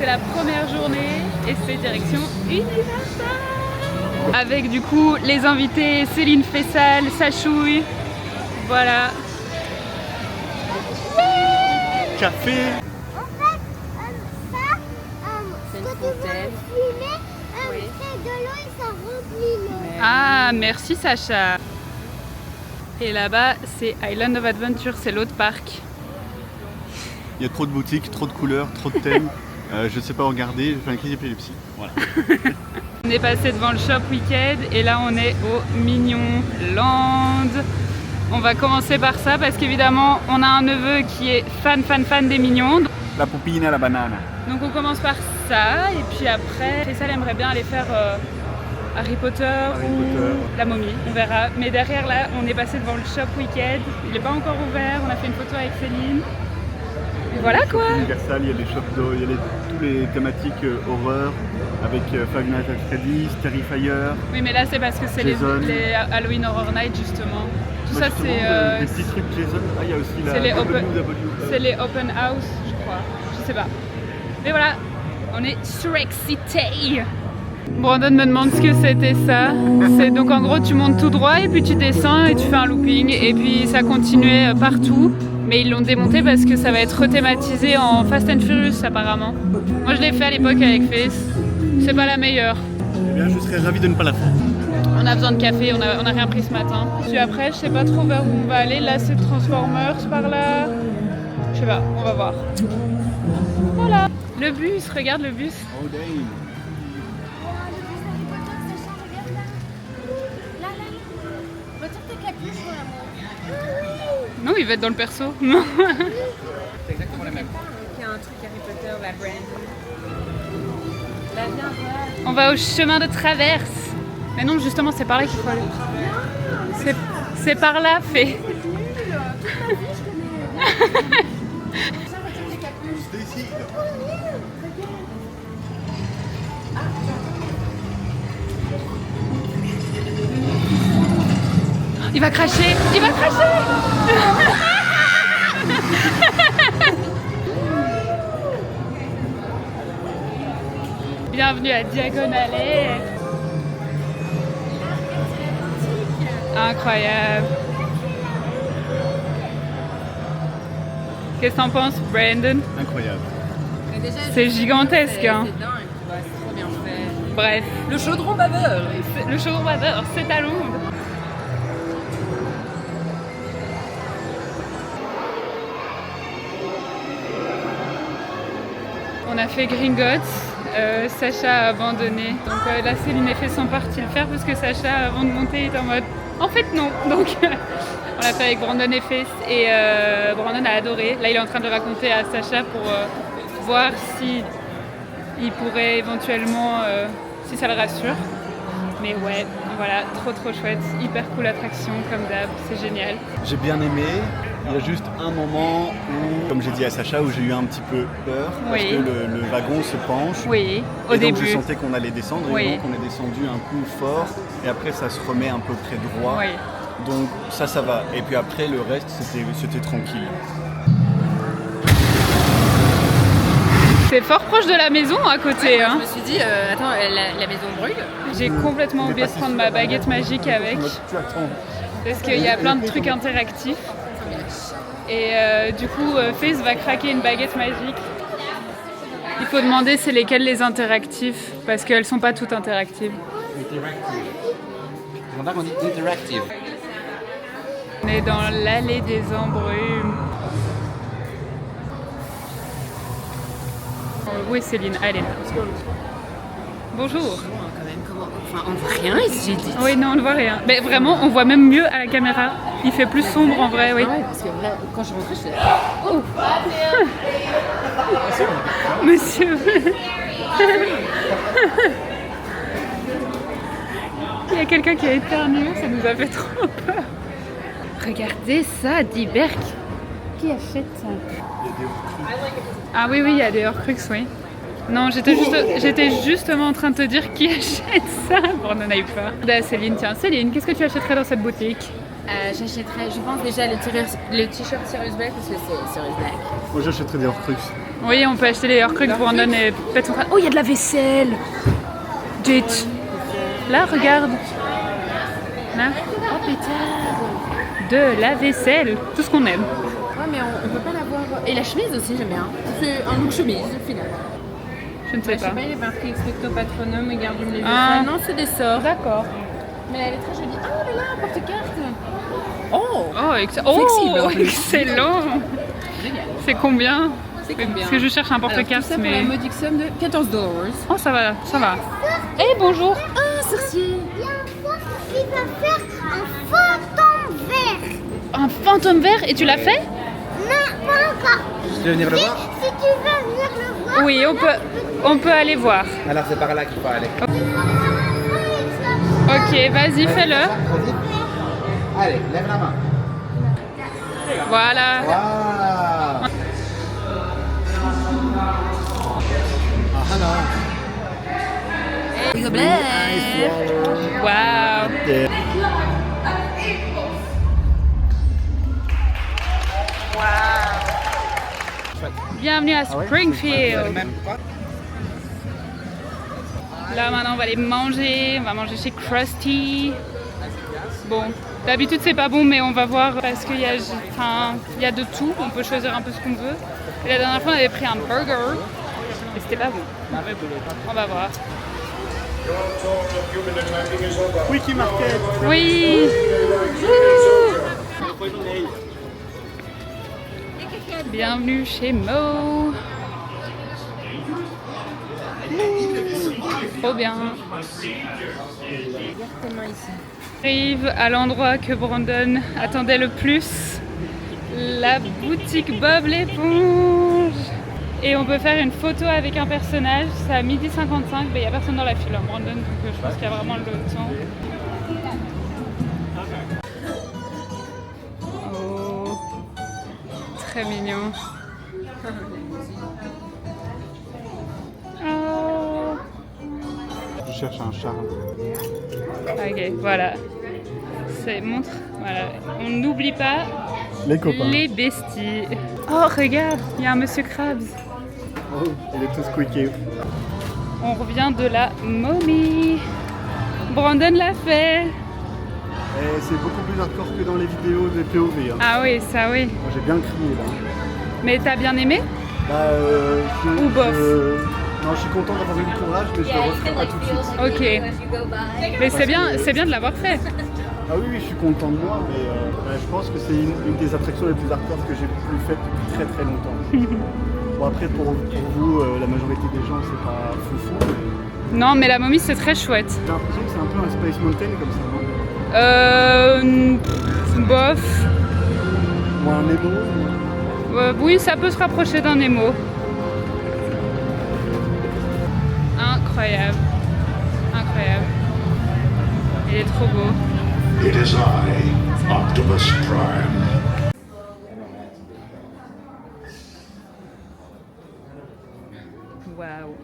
C'est la première journée et c'est direction Universal. Avec du coup les invités Céline Fessal, Sachouille. Voilà. Café. En fait, ça, C'est une quand tu vas fontaine. fumer, Oui. c'est de l'eau et ça remplit l'eau. Ah, merci Sacha. Et là-bas, c'est Island of Adventure, c'est l'autre parc. Il y a trop de boutiques, trop de couleurs, trop de thèmes. Je sais pas regarder, je fais une crise d'épilepsie. Voilà. On est passé devant le Shop Weekend et là on est au Mignon Land. On va commencer par ça parce qu'évidemment on a un neveu qui est fan des mignons. La poupine à la banane. Donc on commence par ça et puis après, Faisal aimerait bien aller faire Harry Potter ou Potter. la momie, on verra. Mais derrière là, on est passé devant le Shop Weekend, il n'est pas encore ouvert, on a fait une photo avec Céline. Et voilà quoi. Universal, il y a les shops d'eau, il y a tous les thématiques horreur avec Five Nights at Freddy's, Terrifier. Oui mais là c'est parce que c'est Jason. les Halloween Horror Night justement. Tout Moi, ça justement, c'est... des petits trucs Jason. Ah, il y a aussi la c'est les WW. C'est les open house, je crois. Je sais pas. Mais voilà, on est surexcité. Brandon me demande ce que c'était ça. C'est donc en gros tu montes tout droit et puis tu descends et tu fais un looping et puis ça continuait partout. Mais ils l'ont démonté parce que ça va être rethématisé en Fast and Furious apparemment. Moi je l'ai fait à l'époque avec Face. C'est pas la meilleure. Eh bien, je serais ravi de ne pas la faire. On a besoin de café, on a rien pris ce matin. Puis après, je sais pas trop vers où on va aller. Là, c'est Transformers par là. Je sais pas, on va voir. Voilà. Le bus, regarde le bus. Oh, damn. Retire tes capuches, mon amour. Non, il va être dans le perso. Non. C'est exactement la même. Il y a un truc Harry Potter, la Brand. Là, viens voir. On va au chemin de traverse. Mais non, justement, c'est par là qu'il faut aller. C'est par là, fait. Il va cracher. Il va cracher. Bienvenue à Diagon Alley. Incroyable. Qu'est-ce que t'en penses, Brandon? Incroyable. Mais déjà, C'est gigantesque, hein. C'est dingue, tu vois, c'est trop bien fait. Bref, Le chaudron baveur. le showroom baveur, c'est à Londres. On a fait Gringotts. Sacha a abandonné. Donc là, Céline a fait son parti le faire parce que Sacha, avant de monter, est en mode en fait non. Donc on l'a fait avec Brandon et Face et Brandon a adoré. Là, il est en train de le raconter à Sacha pour voir si il pourrait éventuellement, si ça le rassure. Mais ouais, voilà, trop chouette, hyper cool attraction comme d'hab, c'est génial. J'ai bien aimé. Il y a juste un moment où, comme j'ai dit à Sacha, où j'ai eu un petit peu peur parce Oui. que le wagon se penche. Oui, au Et donc début. je sentais qu'on allait descendre Oui. et donc on est descendu un coup fort et après ça se remet un peu très droit. Oui. Donc ça va. Et puis après le reste c'était tranquille. C'est fort proche de la maison à côté. Ouais, Hein. je me suis dit, attends, la maison brûle. J'ai complètement oublié de prendre ma baguette magique avec. Tu attends. Parce qu'il y a plein de trucs interactifs. Et du coup, Face va craquer une baguette magique. Il faut demander c'est lesquels les interactifs, parce qu'elles sont pas toutes interactives. Interactive. On a qu'on dit interactive. On est dans l'allée des embrumes. Où est Céline? Elle est là. Bonjour. Quand même, enfin, on voit rien ici, dit. Oui, non, on ne voit rien. Mais vraiment, on voit même mieux à la caméra. Il fait plus sombre en vrai, oui. Ah ouais, parce que là, quand je rentrais, je faisais... Oh, Monsieur. Il y a quelqu'un qui a éternué, ça nous a fait trop peur. Regardez ça, Diberk. Qui achète ça? Ah oui, il y a des Horcrux, oui. Non, j'étais justement en train de te dire qui achète ça. Bon, on en a eu peur. Céline, tiens, Céline, qu'est-ce que tu achèterais dans cette boutique? J'achèterais, je pense déjà le t-shirt Sirius Black parce que c'est Sirius Black. Moi j'achèterais des Horcrux. Oui, on peut acheter les Horcrux pour Brandon et pète son crâne. Oh, il y a de la vaisselle. Jet. Là, regarde. Là. Oh, pétard. De la vaisselle. Tout ce qu'on aime. Ouais, mais on peut pas l'avoir. Et la chemise aussi, j'aime bien. C'est un look chemise, au final. Je ne sais Je sais pas. pas, il est marqué Expecto Patronum et Gardum les Ah. Non, c'est des sorts. D'accord. Mais elle est très jolie. Ah, mais là, un porte-carte. Oh, Oh, Flexible, en plus. excellent. génial. C'est combien? C'est combien? Parce que je cherche un Alors, tout porte-carte, ça pour mais... la modique somme de 14 $. Oh, ça va, ça va. Eh, bonjour. Ah, sorcier. Il y a un fort qui va faire un fantôme vert. Un fantôme vert, et tu l'as fait? Non, pas encore. Je vais venir le Si, voir. si tu veux venir le voir. Oui, on peut aller voir. Alors c'est par là qu'il faut aller. Ok, vas-y, fais-le. Allez, lève la main. Voilà. Waouh. Ah non. Waouh. Bienvenue à Springfield. Là maintenant on va aller manger, on va manger chez Krusty. Bon, d'habitude c'est pas bon mais on va voir parce qu'il y a, il y a de tout, on peut choisir un peu ce qu'on veut. Et la dernière fois on avait pris un burger et c'était pas bon. On va voir. Quickie Market. Oui. Bienvenue chez Mo. Trop bien. Exactement ici. Arrive à l'endroit que Brandon attendait le plus, la boutique Bob l'éponge. Et on peut faire une photo avec un personnage, c'est à 12h55, mais il n'y a personne dans la file, hein, Brandon, donc je pense qu'il y a vraiment le temps. Oh, très mignon. Oh. Je cherche un charme. Ok, voilà. C'est montre. Voilà. On n'oublie pas Les copains. les besties. Oh, regarde, il y a un monsieur Krabs. Oh, il est tout squeaké. On revient de la momie. Brandon l'a fait. Et c'est beaucoup plus hardcore que dans les vidéos de POV. Hein. Ah oui, ça oui. Moi, j'ai bien crié là. Mais t'as bien aimé? Bah, Ou bof. Non, je suis content d'avoir eu le courage, mais je le referai pas tout de suite. Ok. Mais c'est bien de l'avoir fait. Ah oui, je suis content de moi, mais je pense que c'est une des attractions les plus hardcore que j'ai pu faire depuis très très longtemps. Bon, après, pour vous, la majorité des gens, c'est pas foufou, mais Non, mais la momie c'est très chouette. j'ai l'impression que c'est un peu un Space Mountain comme ça, non? Bof. Ou un Nemo. Oui, ça peut se rapprocher d'un Nemo. Incroyable. Incroyable. Il est trop beau. It is I, Optimus Prime. Waouh.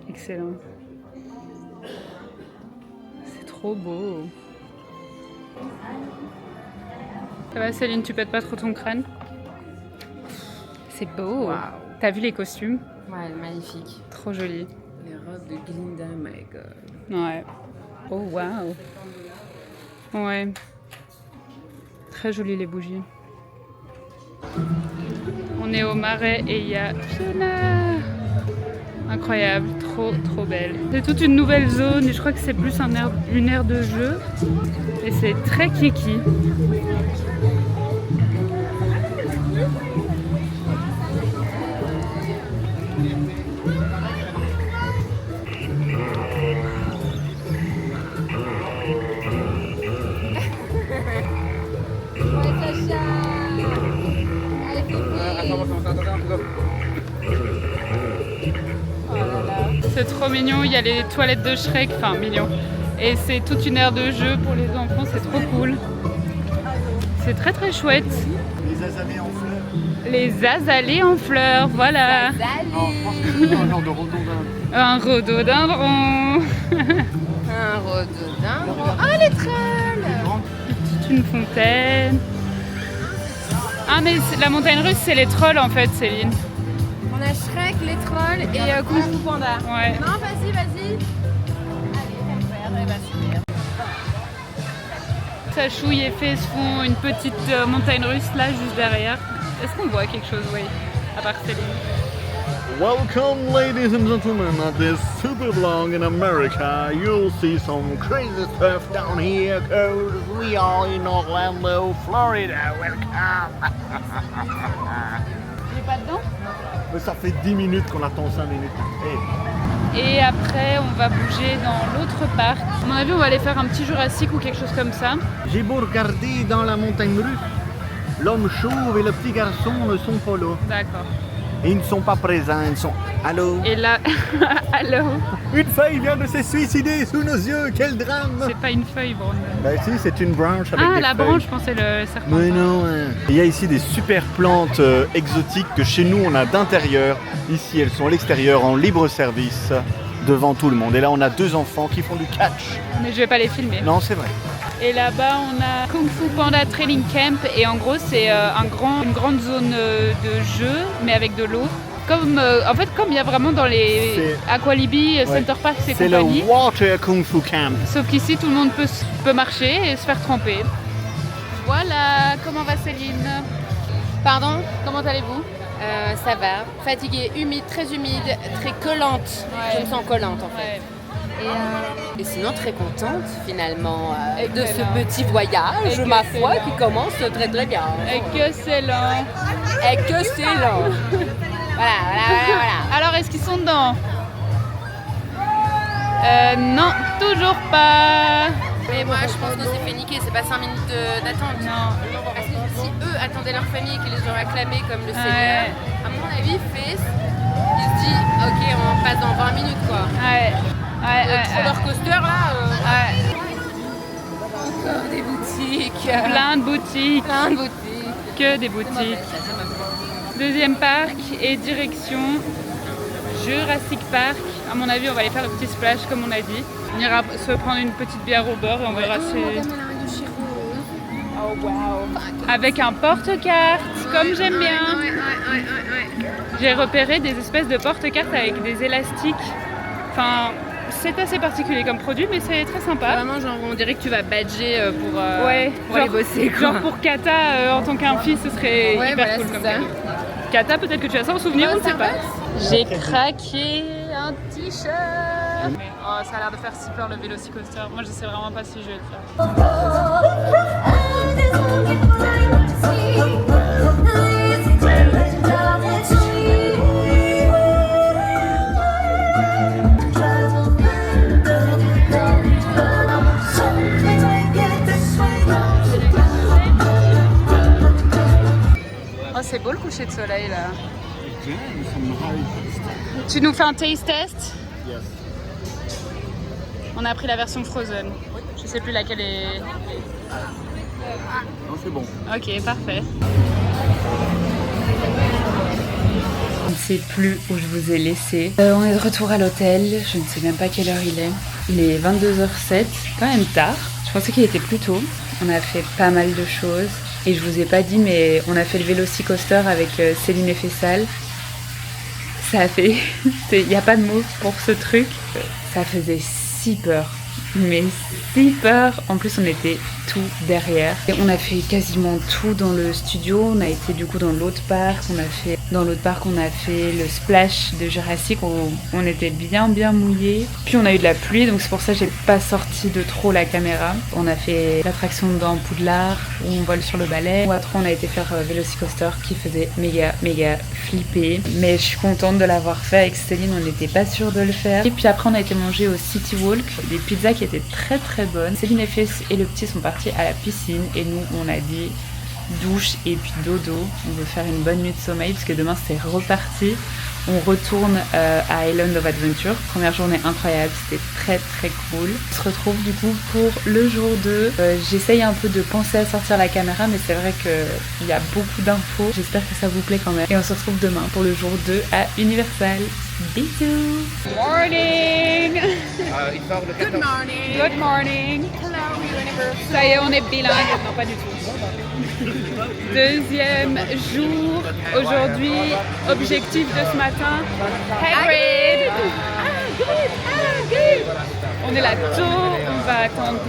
Excellent. C'est trop beau. Ça va Céline, tu pètes pas trop ton crâne? C'est beau. Waouh. T'as vu les costumes? Ouais, magnifique. Trop joli. Les robes de Glinda, my god. Ouais. Oh waouh. Ouais. Très joli les bougies. On est au Marais et il y a Fiona. Incroyable, trop belle. C'est toute une nouvelle zone et je crois que c'est plus une aire de jeu. Et c'est très kiki. C'est trop mignon, il y a les toilettes de Shrek, enfin mignon. Et c'est toute une aire de jeu pour les enfants, c'est trop cool. C'est très très chouette. Les azalées en fleurs. Les azalées en fleurs, voilà. Non, je pense que c'est un genre de rhododendron. Un rhododendron. Un rhododendron. Ah, les trolls! Toute une fontaine. Ah mais la montagne russe c'est les trolls en fait Céline. On a Shrek, les trolls et Kung Fu Panda. Ouais. Non, vas-y. Allez, Sachouille et Fée se font une petite montagne russe là juste derrière. Est-ce qu'on voit quelque chose, oui, à part Céline? Welcome, ladies and gentlemen, at this super vlog in America. You'll see some crazy stuff down here, cause we are in Orlando, Florida. Welcome! Il est pas dedans? Mais ça fait 10 minutes qu'on attend 5 minutes. Hey. Et après, on va bouger dans l'autre parc. À mon avis, on va aller faire un petit Jurassic ou quelque chose comme ça. J'ai beau regarder dans la montagne russe, l'homme chauve et le petit garçon ne sont pas là. D'accord. Et ils ne sont pas présents, ils sont... Allô? Et là, allô? Une feuille vient de se suicider sous nos yeux, quel drame! C'est pas une feuille, Brandon. Bah si, c'est une branche avec Ah, des la feuilles. branche, je pensais le serpent. Mais non, hein. Il y a ici des super plantes exotiques que chez nous on a d'intérieur. Ici, elles sont à l'extérieur en libre service devant tout le monde. Et là, on a 2 enfants qui font du catch. Mais je vais pas les filmer. Non, c'est vrai. Et là-bas, on a Kung Fu Panda Training Camp. Et en gros, c'est une grande zone de jeu, mais avec de l'eau. Comme, en fait, comme il y a vraiment dans les Aqualibi, Center Park et C'est compagnie. le Water Kung Fu Camp. Sauf qu'ici, tout le monde peut marcher et se faire tremper. Voilà, comment va Céline? Pardon? Comment allez-vous? Ça va. Fatiguée, humide, très collante. Ouais. Je me sens collante en fait. Ouais. Et sinon très contente finalement de ce Excellent. petit voyage, Et ma que foi, c'est qui lent. commence très très bien. Et que c'est lent. Et que c'est lent. Voilà. Alors, est-ce qu'ils sont dedans? Non, toujours pas. Mais moi je pense que c'est fait niquer, c'est pas 5 minutes d'attente. Non. Parce que si eux attendaient leur famille et qu'ils les ont acclamés comme le Seigneur, Ouais. à mon avis, il se dit ok, on passe dans 20 minutes quoi. Ouais. Le roller coaster là. Ouais. Encore des boutiques. Plein de boutiques. Plein de boutiques. Que des boutiques. Deuxième parc et direction Jurassic Park. À mon avis, on va aller faire le petit splash comme on a dit. On ira se prendre une petite bière au beurre et on verra si... Oh wow. Avec un porte-cartes, comme j'aime bien. J'ai repéré des espèces de porte-cartes avec des élastiques. Enfin, c'est assez particulier comme produit, mais c'est très sympa. Vraiment, genre, on dirait que tu vas badger pour Ouais, aller bosser quoi. genre pour Kata en tant qu'un fils, ce serait Ouais, hyper voilà, cool c'est comme ça. cadeau. Kata, peut-être que tu as ça en souvenir, Ouais, on ne sait pas. sympa. J'ai craqué un t-shirt. Oh, ça a l'air de faire si peur le Velocicoaster. Moi, je sais vraiment pas si je vais le faire. Oh, c'est beau le coucher de soleil là. Tu nous fais un taste test? Yes. On a pris la version Frozen. Je sais plus laquelle est. Non, c'est bon. Ok, parfait. Je ne sais plus où je vous ai laissé. On est de retour à l'hôtel. Je ne sais même pas quelle heure il est. Il est 22h07, quand même tard. Je pensais qu'il était plus tôt. On a fait pas mal de choses. Et je vous ai pas dit, mais on a fait le Velocicoaster avec Céline et Fessal. Ça a fait... Il n'y a pas de mots pour ce truc. Ça faisait si peur. Mais si peur. En plus, on était tout derrière. Et on a fait quasiment tout dans le studio. On a été du coup dans l'autre parc. Dans l'autre parc, on a fait le splash de Jurassic. On était bien mouillés. Puis on a eu de la pluie, donc c'est pour ça que j'ai pas sorti de trop la caméra. On a fait l'attraction dans Poudlard où on vole sur le balai. Après, on a été faire Velocicoaster qui faisait méga flipper. Mais je suis contente de l'avoir fait avec Céline. On n'était pas sûr de le faire. Et puis après, on a été manger au City Walk des pizzas qui étaient très bonnes. Céline et Fess et le petit sont partis à la piscine et nous, on a dit douche et puis dodo. On veut faire une bonne nuit de sommeil parce que demain c'est reparti. On retourne à Island of Adventure. Première journée incroyable, c'était très cool. On se retrouve du coup pour le jour 2. J'essaye un peu de penser à sortir la caméra, mais c'est vrai qu'il y a beaucoup d'infos. J'espère que ça vous plaît quand même. Et on se retrouve demain pour le jour 2 à Universal. Bisous. Morning. Il sort le 14. Good morning. Ça y est, on est bilingue. Non, pas du tout. Deuxième jour. Aujourd'hui, objectif de ce matin. Hagrid. On est là tôt, on va attendre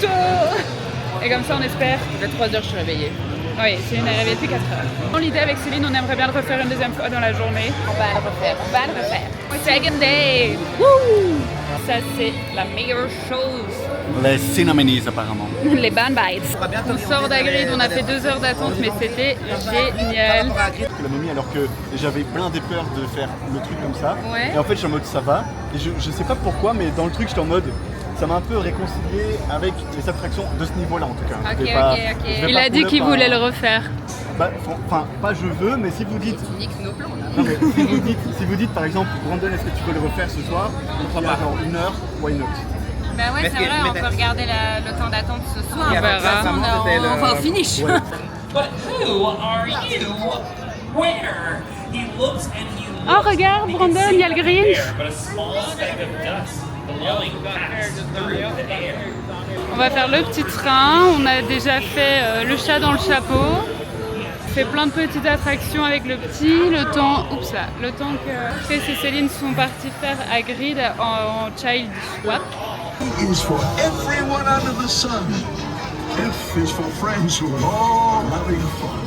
tôt. Et comme ça, on espère. À 3h, je suis réveillée. Oui, Céline est réveillée depuis 4 heures. L'idée avec Céline, on aimerait bien le refaire une deuxième fois dans la journée. On va le refaire. Second day. Woo! Ça, c'est la meilleure chose. Les Cinnamonies apparemment. Les Band Bites. On sort d'Hagrid, on a fait 2 heures d'attente, mais c'était génial. La momie, alors que j'avais blindé peur de faire le truc comme ça. Ouais. Et en fait, je suis en mode ça va. Et je sais pas pourquoi, mais dans le truc, j'étais en mode ça m'a un peu réconcilié avec les attractions de ce niveau-là en tout cas. Ok, Je vais pas- ok. je vais Il pas a dit pull qu'il up voulait un- le refaire. Bah, enfin, pas je veux, mais si vous dites. Nique nos plans. Non, mais si vous dites par exemple, Brandon, est-ce que tu peux le refaire ce soir? On fera pas genre 1 heure, why not? Bah ouais, Mais c'est ce qui- vrai, mais on peut regarder le temps d'attente ce soir. Il y On avait verra. récemment, c'était le- On va au finish. Ouais. But who are you? Where? He looks and he looks. Oh, regarde, Brandon, il y a le Grinch. But a small speck of dust blowing past through the air. On va faire le petit train. On a déjà fait le chat dans le chapeau. On fait plein de petites attractions avec le petit. Le temps que Chris et Céline sont partis faire Hagrid en child swap. is for everyone under the sun. F is for friends who are all having fun.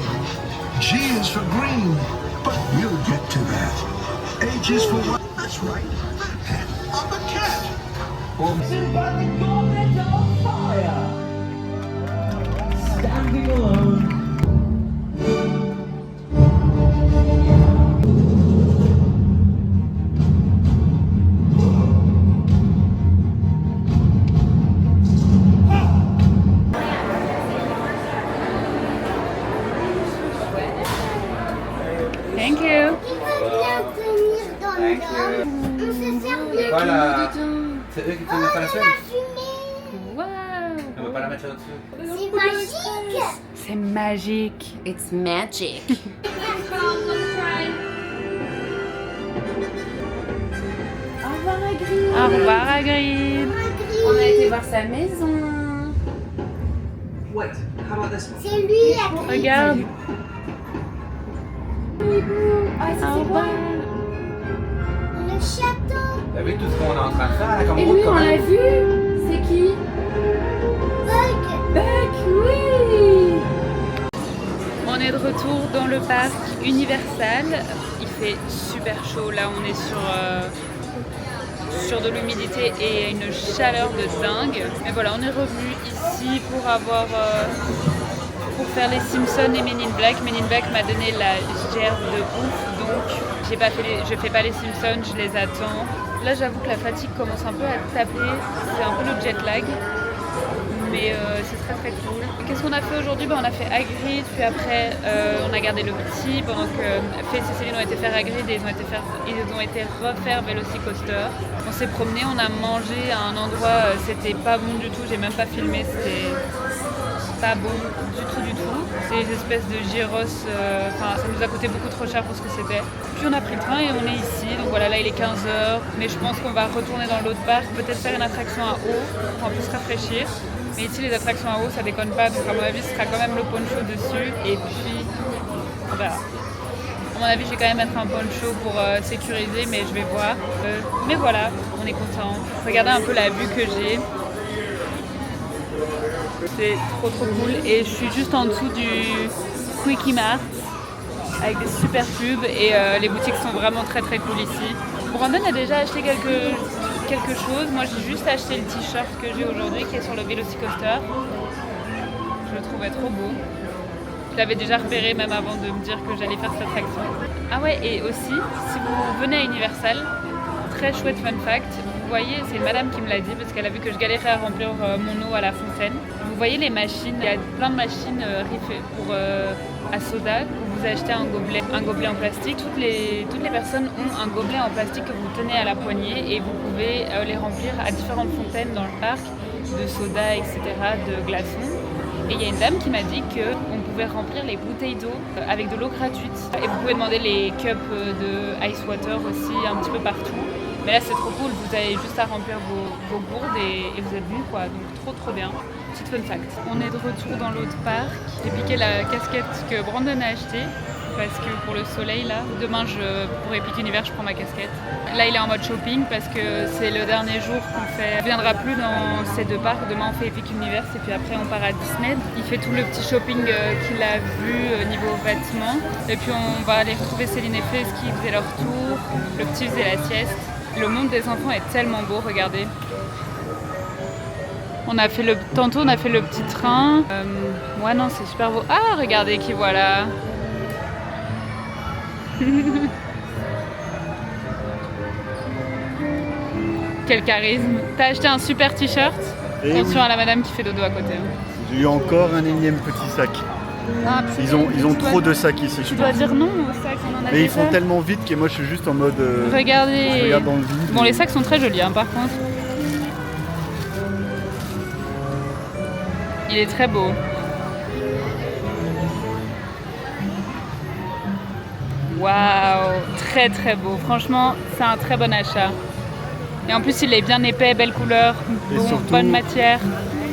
G is for green, but we'll get to that. H is for what? That's right. The head of a cat. Or By the gauntlet of fire, standing alone. Thank you. Il va bien tenir dans le dôme. On se sert bien Voilà. C'est eux qui font la de fallation. la fumée. Wow. On peut pas la mettre là-dessus. C'est magique. C'est magique. It's magic. Au revoir Hagrid. On a été voir sa maison. C'est lui la Regarde. Ah, Au revoir. le château. T'as vu tout ce qu'on est en train de faire là, comme Et route lui, quand on l'a même? vu. C'est qui? Bug. Buck, oui. On est de retour dans le parc Universal. Il fait super chaud. Là, on est sur de l'humidité et une chaleur de dingue. Mais voilà, on est revenu ici pour faire les Simpsons et Men in Black. Men in Black m'a donné la gerbe de ouf, donc je fais pas les Simpsons, je les attends. Là, j'avoue que la fatigue commence un peu à taper. C'est un peu le jet lag. Mais c'est très très cool. Qu'est-ce qu'on a fait aujourd'hui? On a fait Hagrid, puis après on a gardé le petit pendant que Faith et Céline ont été faire Hagrid et ils ont été refaire Velocicoaster. On s'est promené, on a mangé à un endroit, c'était pas bon du tout, j'ai même pas filmé, c'était pas bon du tout. C'est des espèces de gyros, ça nous a coûté beaucoup trop cher pour ce que c'était. Puis on a pris le train et on est ici, donc voilà, là il est 15h, mais je pense qu'on va retourner dans l'autre parc, peut-être faire une attraction à eau pour un peu se rafraîchir. Mais ici les attractions à eau ça déconne pas, donc à mon avis ce sera quand même le poncho dessus et puis on verra. À mon avis je vais quand même mettre un poncho pour sécuriser, mais je vais voir. Mais voilà, on est content. Regardez un peu la vue que j'ai. C'est trop cool et je suis juste en dessous du Quickie Mart avec des super pubs et les boutiques sont vraiment très cool ici. Brandon a déjà acheté quelque chose, moi j'ai juste acheté le t-shirt que j'ai aujourd'hui qui est sur le Velocicoaster. Je le trouvais trop beau. Je l'avais déjà repéré même avant de me dire que j'allais faire cette attraction. Ah ouais, et aussi, si vous venez à Universal, très chouette fun fact, vous voyez, c'est une madame qui me l'a dit parce qu'elle a vu que je galérais à remplir mon eau à la fontaine. Vous voyez les machines, il y a plein de machines à soda où vous achetez un gobelet en plastique. Toutes les personnes ont un gobelet en plastique que vous tenez à la poignée et vous pouvez les remplir à différentes fontaines dans le parc, de soda, etc., de glaçons. Et il y a une dame qui m'a dit qu'on pouvait remplir les bouteilles d'eau avec de l'eau gratuite. Et vous pouvez demander les cups de ice water aussi un petit peu partout. Mais là c'est trop cool, vous avez juste à remplir vos gourdes et vous êtes bon quoi, donc trop bien. Petite fun fact. On est de retour dans l'autre parc. J'ai piqué la casquette que Brandon a achetée parce que pour le soleil là, demain pour Epic Universe je prends ma casquette. Là il est en mode shopping parce que c'est le dernier jour qu'on fait. On viendra plus dans ces deux parcs, demain on fait Epic Universe et puis après on part à Disney. Il fait tout le petit shopping qu'il a vu niveau vêtements et puis on va aller retrouver Céline et Fez qui faisaient leur tour, le petit faisait la sieste. Le monde des enfants est tellement beau, regardez. Tantôt on a fait le petit train. Ouais non c'est super beau. Ah regardez qui voilà. Quel charisme. T'as acheté un super t-shirt. Attention à la madame qui fait dodo à côté. J'ai eu encore un énième petit sac. Ah, Ils ont trop de sacs ici. Tu dois dire non aux sacs, on en a Mais ils déjà. font tellement vite que moi je suis juste en mode... Regardez. Je regarde dans le vide. Bon les sacs sont très jolis hein, par contre. Il est très beau. Waouh, très beau. Franchement, c'est un très bon achat. Et en plus, il est bien épais, belle couleur, bonne matière.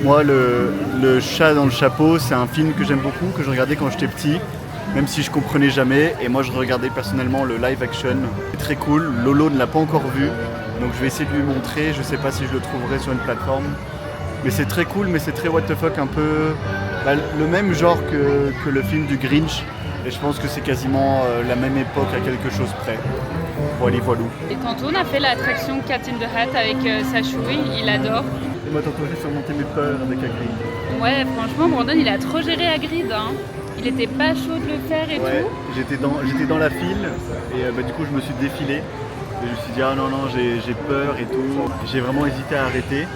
Moi, le chat dans le chapeau, c'est un film que j'aime beaucoup, que je regardais quand j'étais petit, même si je comprenais jamais. Et moi, je regardais personnellement le live action. C'est très cool. Lolo ne l'a pas encore vu, donc je vais essayer de lui montrer. Je sais pas si je le trouverai sur une plateforme. Mais c'est très cool, mais c'est très what the fuck, un peu le même genre que le film du Grinch. Et je pense que c'est quasiment la même époque à quelque chose près. Voilà. Et tantôt, on a fait l'attraction Cat in the Hat avec Sachoui, il adore. Et moi, tantôt, j'ai surmonté mes peurs avec Hagrid. Ouais, franchement, Brandon, il a trop géré Hagrid. Hein. Il était pas chaud de le faire et tout. J'étais dans la file et du coup, je me suis défilé. Et je me suis dit, ah non, j'ai peur et tout. J'ai vraiment hésité à arrêter.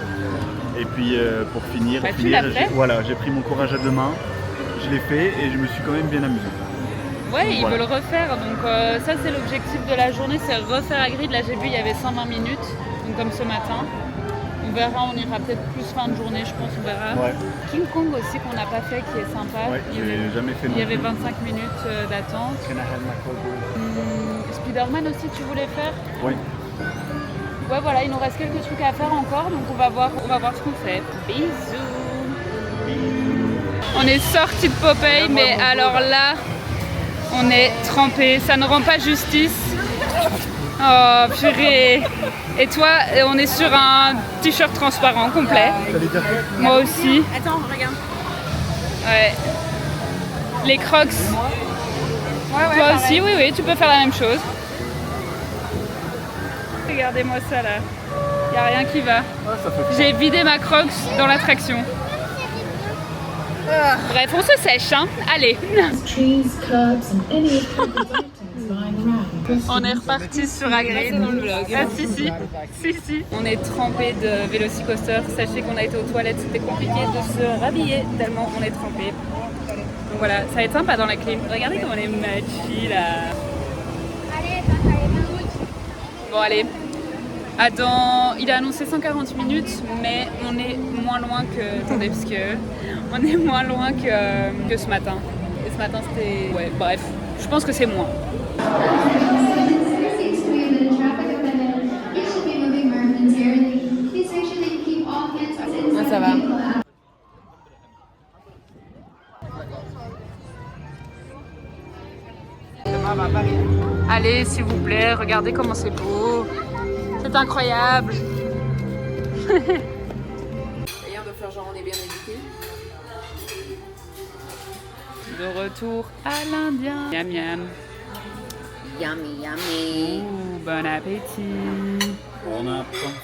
Et puis, pour finir, j'ai pris mon courage à deux mains. Je l'ai fait et je me suis quand même bien amusé. Ouais, il veut le refaire, donc ça c'est l'objectif de la journée, c'est refaire Hagrid. Là j'ai vu il y avait 120 minutes, donc comme ce matin. On verra, on ira peut-être plus fin de journée, je pense, on verra. Ouais. King Kong aussi qu'on n'a pas fait, qui est sympa. Ouais, j'ai jamais fait. Il y avait 25 minutes d'attente. Spider-Man aussi, tu voulais faire? Oui. Ouais, voilà, il nous reste quelques trucs à faire encore, donc on va voir ce qu'on fait. Bisous. On est sorti de Popeye, mais alors là, on est trempé. Ça ne rend pas justice. Oh purée. Et toi, on est sur un t-shirt transparent complet. Moi aussi. Attends, regarde. Ouais. Les Crocs. Ouais, Toi pareil. aussi, oui, tu peux faire la même chose. Regardez-moi ça là. Y a rien qui va. J'ai vidé ma Crocs dans l'attraction. Bref, on se sèche, hein. Allez. On est reparti sur Hagrid. Ah si. On est trempé de Velocicoaster. Sachez qu'on a été aux toilettes, c'était compliqué de se rhabiller tellement on est trempé. Donc voilà, ça va être sympa dans la clim. Regardez comme on est matchy là. Bon allez. Attends, il a annoncé 140 minutes, mais on est moins loin que... Attendez, parce que... On est moins loin que ce matin. Et ce matin, c'était... Ouais, bref. Je pense que c'est moins. Ouais, ça va. Allez, s'il vous plaît, regardez comment c'est beau. C'est incroyable. D'ailleurs, de faire genre on est bien éduqués. De retour à l'Indien. Miam miam. Yummy, yummy. Ouh, bon appétit. Bon appétit.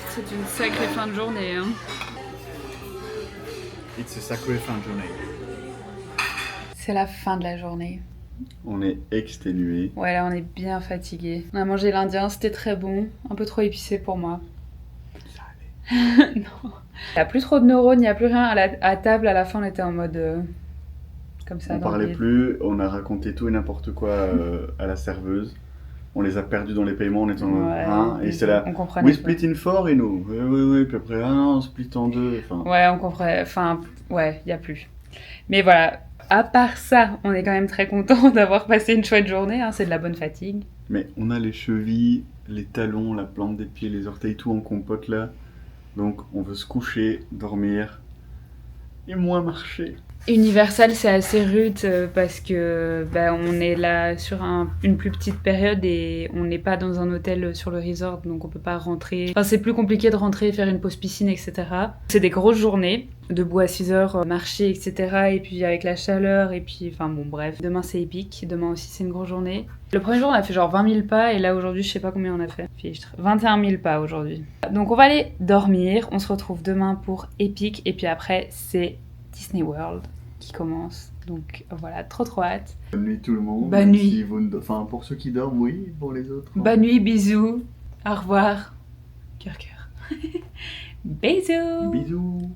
C'est une sacrée fin de journée. Hein. It's a sacrée fin de journée. C'est la fin de la journée. On est exténué. Ouais, là on est bien fatigué. On a mangé l'Indien, c'était très bon. Un peu trop épicé pour moi. Ça allait. Non. Il n'y a plus trop de neurones, il n'y a plus rien. À table, à la fin, on était en mode... comme ça. On parlait plus, on a raconté tout et n'importe quoi à la serveuse. on les a perdus dans les paiements, on était en Ouais, et c'est là. on comprenait We pas. split in 4 et nous. Oui, puis après, on split en 2. Enfin, Ouais, on comprenait. Enfin, ouais, il n'y a plus. Mais voilà, à part ça, on est quand même très content d'avoir passé une chouette journée. Hein, c'est de la bonne fatigue. mais on a les chevilles, les talons, la plante des pieds, les orteils, tout en compote là. Donc on veut se coucher, dormir et moins marcher. Universal, c'est assez rude parce que on est là sur une plus petite période et on n'est pas dans un hôtel sur le resort, donc on peut pas rentrer. Enfin, c'est plus compliqué de rentrer, faire une pause piscine, etc. C'est des grosses journées, debout à 6 heures, marcher, etc. Et puis avec la chaleur, et puis, enfin bon, bref. Demain, c'est épique. Demain aussi, c'est une grosse journée. Le premier jour, on a fait genre 20 000 pas, et là, aujourd'hui, je sais pas combien on a fait. 21 000 pas aujourd'hui. Donc, on va aller dormir. On se retrouve demain pour Epic, et puis après, c'est Disney World qui commence. Donc voilà, trop hâte. Bonne nuit tout le monde. Bonne nuit. Si vous enfin, pour ceux qui dorment, oui. Pour les autres. Bonne nuit, bisous. Au revoir. Cœur, cœur. Bisous. Bisous.